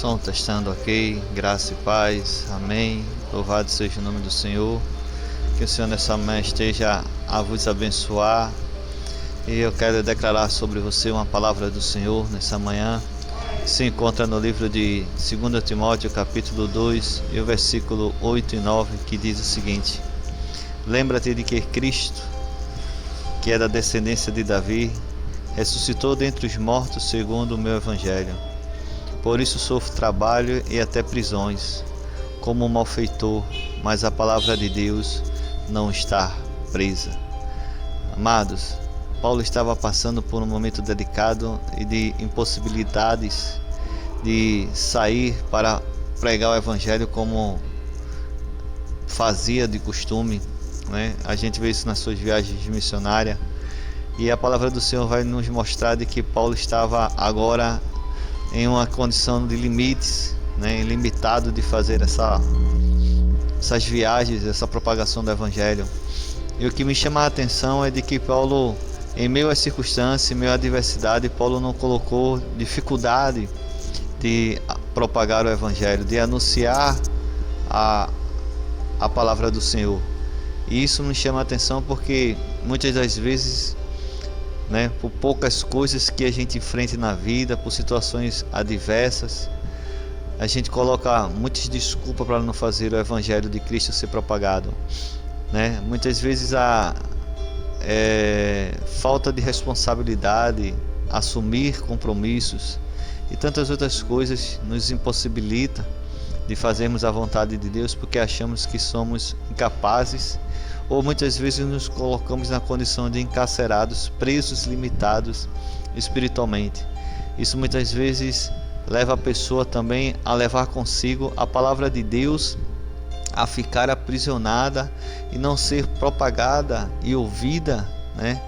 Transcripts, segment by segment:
Som testando ok, graça e paz, amém. Louvado seja o nome do Senhor. Que o Senhor nessa manhã esteja a vos abençoar. E eu quero declarar sobre você uma palavra do Senhor nessa manhã. Se encontra no livro de 2 Timóteo capítulo 2 e o versículo 8 e 9, que diz o seguinte: Lembra-te de que Cristo, que é da descendência de Davi, ressuscitou dentre os mortos segundo o meu evangelho. Por isso sofro trabalho e até prisões, como um malfeitor, mas a palavra de Deus não está presa. Amados, Paulo estava passando por um momento delicado e de impossibilidades de sair para pregar o evangelho como fazia de costume, né? A gente vê isso nas suas viagens missionárias, e a palavra do Senhor vai nos mostrar de que Paulo estava agora em uma condição de limites, né, limitado de fazer essas viagens, essa propagação do Evangelho. E o que me chama a atenção é de que Paulo, em meio às circunstâncias, em meio à adversidade, Paulo não colocou dificuldade de propagar o Evangelho, de anunciar a palavra do Senhor. E isso me chama a atenção porque muitas das vezes, né, por poucas coisas que a gente enfrenta na vida, por situações adversas, a gente coloca muitas desculpas para não fazer o evangelho de Cristo ser propagado, né? Muitas vezes a falta de responsabilidade, assumir compromissos e tantas outras coisas nos impossibilita de fazermos a vontade de Deus, porque achamos que somos incapazes, ou muitas vezes nos colocamos na condição de encarcerados, presos, limitados espiritualmente. Isso muitas vezes leva a pessoa também a levar consigo a palavra de Deus, a ficar aprisionada e não ser propagada e ouvida, né,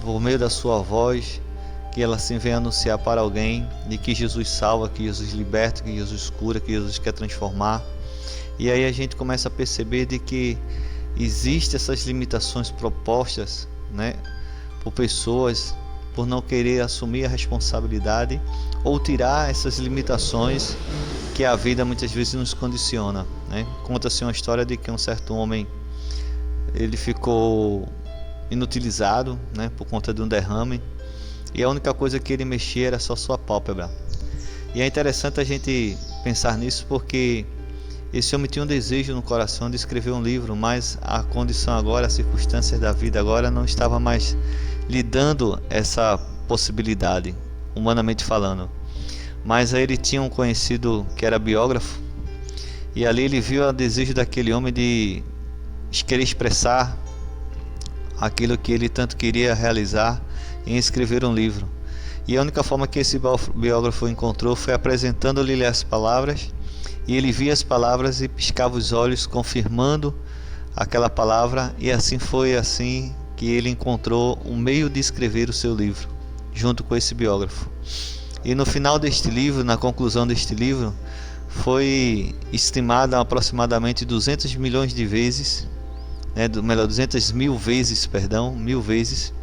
por meio da sua voz, que ela assim venha anunciar para alguém de que Jesus salva, que Jesus liberta, que Jesus cura, que Jesus quer transformar. E aí a gente começa a perceber de que existem essas limitações propostas, né, por pessoas, por não querer assumir a responsabilidade ou tirar essas limitações que a vida muitas vezes nos condiciona, né? Conta-se uma história de que um certo homem, ele ficou inutilizado, né, por conta de um derrame, e a única coisa que ele mexia era só sua pálpebra. E é interessante a gente pensar nisso, porque esse homem tinha um desejo no coração de escrever um livro, mas a condição agora, as circunstâncias da vida agora não estava mais lhe dando essa possibilidade, humanamente falando. Mas aí ele tinha um conhecido que era biógrafo, e ali ele viu o desejo daquele homem de querer expressar aquilo que ele tanto queria realizar em escrever um livro. E a única forma que esse biógrafo encontrou foi apresentando-lhe as palavras, e ele via as palavras e piscava os olhos, confirmando aquela palavra, e assim foi assim que ele encontrou um meio de escrever o seu livro, junto com esse biógrafo. E no final deste livro, na conclusão deste livro, foi estimada aproximadamente 200 milhões de vezes, né, 200 mil vezes, mil vezes,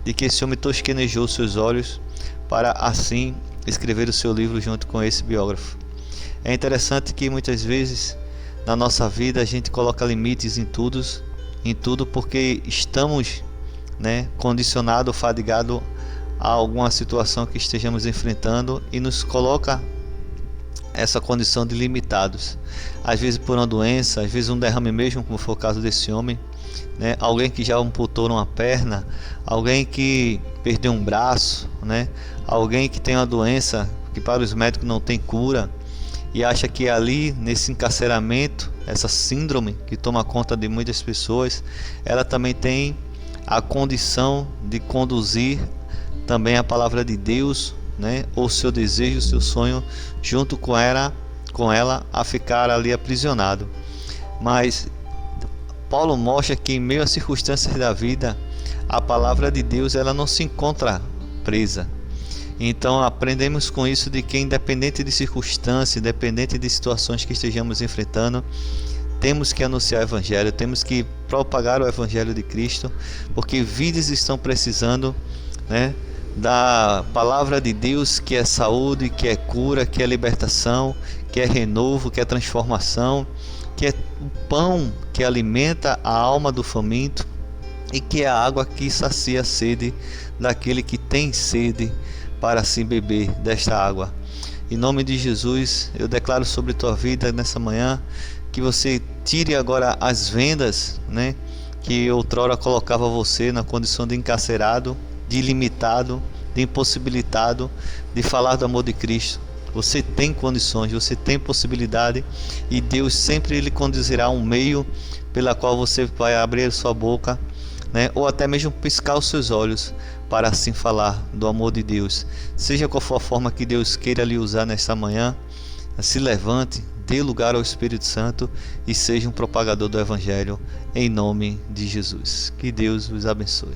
de que esse homem tosquenejou seus olhos para assim escrever o seu livro junto com esse biógrafo. É interessante que muitas vezes na nossa vida a gente coloca limites em tudo porque estamos, né, condicionados, fadigados a alguma situação que estejamos enfrentando, e nos coloca essa condição de limitados. Às vezes por uma doença, às vezes um derrame mesmo, como foi o caso desse homem, né? Alguém que já amputou uma perna, alguém que perdeu um braço, né? Alguém que tem uma doença que para os médicos não tem cura, e acha que ali nesse encarceramento, essa síndrome que toma conta de muitas pessoas, ela também tem a condição de conduzir também a palavra de Deus, né, ou seu desejo, seu sonho, junto com ela a ficar ali aprisionado. Mas Paulo mostra que em meio às circunstâncias da vida, a palavra de Deus ela não se encontra presa. Então aprendemos com isso de que, independente de circunstâncias, independente de situações que estejamos enfrentando, temos que anunciar o Evangelho, temos que propagar o Evangelho de Cristo, porque vidas estão precisando, né, da palavra de Deus, que é saúde, que é cura, que é libertação, que é renovo, que é transformação, que é o pão que alimenta a alma do faminto e que é a água que sacia a sede daquele que tem sede para se beber desta água. Em nome de Jesus, eu declaro sobre tua vida nessa manhã que você tire agora as vendas, né, que outrora colocava você na condição de encarcerado, de limitado, de impossibilitado de falar do amor de Cristo. Você tem condições, você tem possibilidade, e Deus sempre lhe conduzirá um meio pela qual você vai abrir a sua boca, né, ou até mesmo piscar os seus olhos para assim falar do amor de Deus. Seja qual for a forma que Deus queira lhe usar nesta manhã, se levante, dê lugar ao Espírito Santo e seja um propagador do Evangelho em nome de Jesus. Que Deus os abençoe.